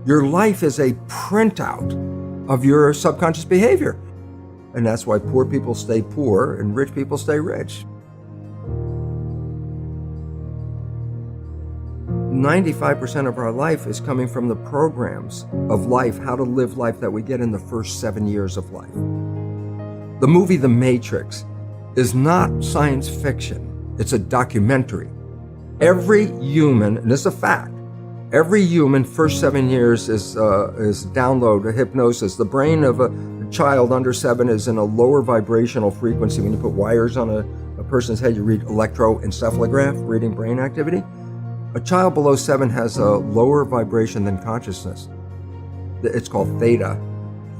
Your life is a printout of your subconscious behavior. And that's why poor people stay poor and rich people stay rich. 95% of our life is coming from the programs of life, how to live life that we get in the first 7 years of life. The movie The Matrix is not science fiction. It's a documentary. Every human, and this is a fact, every human first 7 years is download a hypnosis. The brain of a child under 7 is in a lower vibrational frequency. When you put wires on a person's head, you read electroencephalograph, reading brain activity. A child below 7 has a lower vibration than consciousness. It's called theta.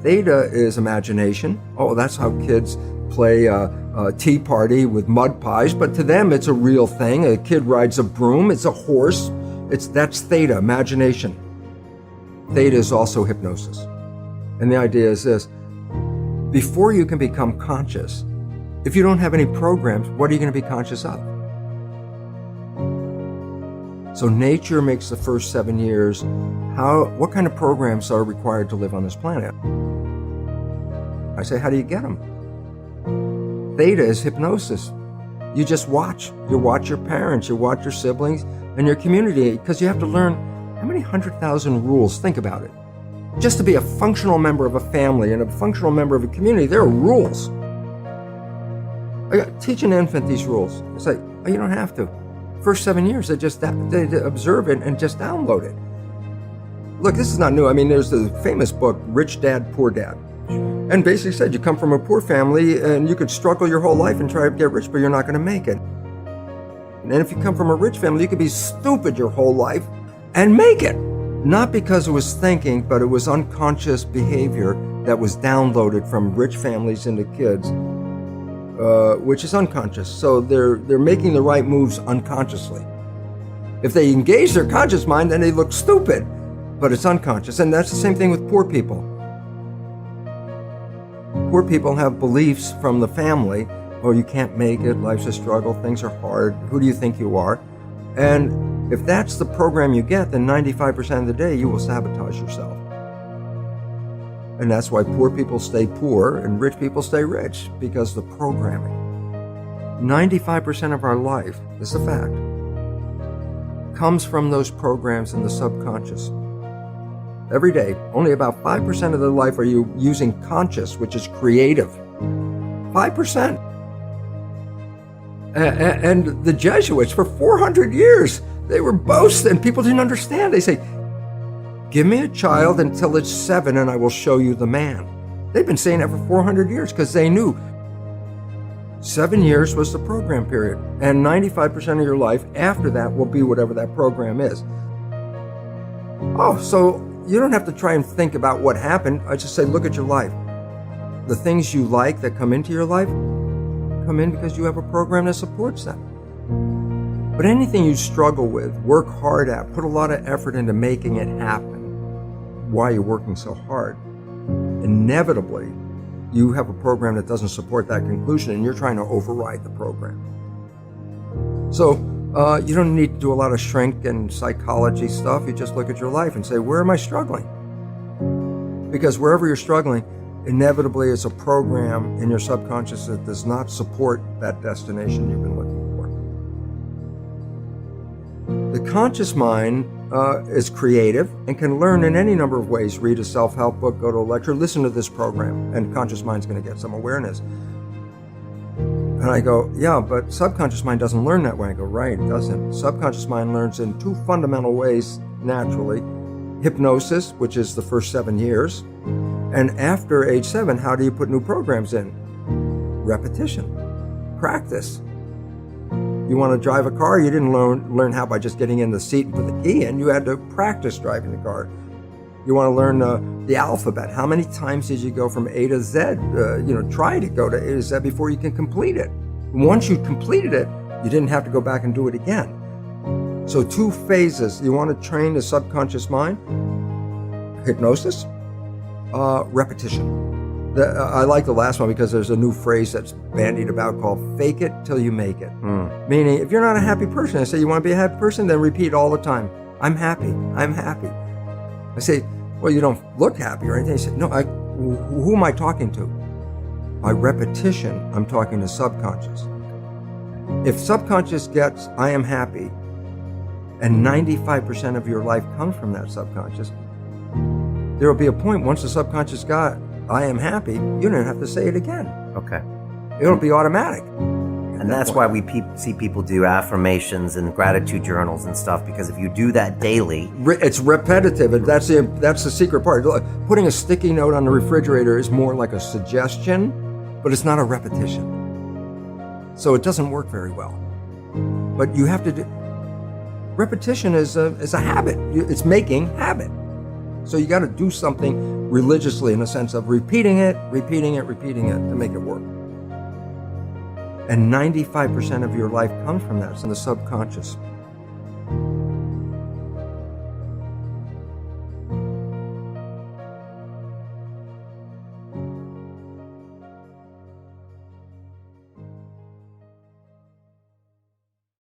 Theta is imagination. Oh, that's how kids play a tea party with mud pies, but to them it's a real thing. A kid rides a broom, it's a horse. That's theta, imagination. Theta is also hypnosis. And the idea is this: before you can become conscious, if you don't have any programs, what are you going to be conscious of? So nature makes the first 7 years. What kind of programs are required to live on this planet? I say, how do you get them? Theta is hypnosis. You just watch. You watch your parents, you watch your siblings, and your community, because you have to learn how many 100,000 rules. Think about it. Just to be a functional member of a family and a functional member of a community, there are rules. Teach an infant these rules. It's like, oh, you don't have to. First 7 years, they observe it and just download it. Look, this is not new. I mean, there's the famous book, Rich Dad, Poor Dad. And basically said you come from a poor family and you could struggle your whole life and try to get rich, but you're not going to make it. And if you come from a rich family, you could be stupid your whole life and make it. Not because it was thinking, but it was unconscious behavior that was downloaded from rich families into kids. Which is unconscious. So they're making the right moves unconsciously. If they engage their conscious mind, then they look stupid, but it's unconscious. And that's the same thing with poor people. Poor people have beliefs from the family. Oh, you can't make it, life's a struggle, things are hard, who do you think you are? And if that's the program you get, then 95% of the day you will sabotage yourself. And that's why poor people stay poor and rich people stay rich, because the programming. 95% of our life, this is a fact, comes from those programs in the subconscious. Every day, only about 5% of their life are you using conscious, which is creative. 5%. And the Jesuits, for 400 years, they were boasting. People didn't understand. They say, give me a child until it's 7 and I will show you the man. They've been saying that for 400 years because they knew 7 years was the program period. And 95% of your life after that will be whatever that program is. Oh, so you don't have to try and think about what happened. I just say, look at your life. The things you like that come into your life come in because you have a program that supports them. But anything you struggle with, work hard at, put a lot of effort into making it happen, why you're working so hard, inevitably you have a program that doesn't support that conclusion and you're trying to override the program. So you don't need to do a lot of shrink and psychology stuff. You just look at your life and say, where am I struggling? Because wherever you're struggling, inevitably it's a program in your subconscious that does not support that destination you've been looking for. The conscious mind is creative and can learn in any number of ways. Read a self-help book, go to a lecture, listen to this program, and conscious mind's going to get some awareness. And I go, yeah, but subconscious mind doesn't learn that way. I go, right, it doesn't. Subconscious mind learns in 2 fundamental ways naturally. Hypnosis, which is the first 7 years. And after age 7, how do you put new programs in? Repetition, practice. You want to drive a car, you didn't learn how by just getting in the seat and put the key in. You had to practice driving the car. You want to learn the alphabet. How many times did you go from A to Z? Try to go to A to Z before you can complete it. Once you completed it, you didn't have to go back and do it again. So 2 phases. You want to train the subconscious mind. Hypnosis, repetition. I like the last one because there's a new phrase that's bandied about called fake it till you make it. Meaning, if you're not a happy person, I say you want to be a happy person, then repeat all the time, I'm happy, I'm happy. I say, well, you don't look happy or anything. He said, no, who am I talking to? By repetition, I'm talking to subconscious. If subconscious gets, I am happy, and 95% of your life comes from that subconscious, there will be a point once the subconscious got, I am happy, you don't have to say it again. Okay. It'll be automatic. And that's why we see people do affirmations and gratitude journals and stuff, because if you do that daily... It's repetitive, and that's the secret part. Putting a sticky note on the refrigerator is more like a suggestion, but it's not a repetition. So it doesn't work very well. But you have to do... Repetition is a habit. It's making habit. So you got to do something religiously in the sense of repeating it to make it work. And 95% of your life comes from that, in the subconscious.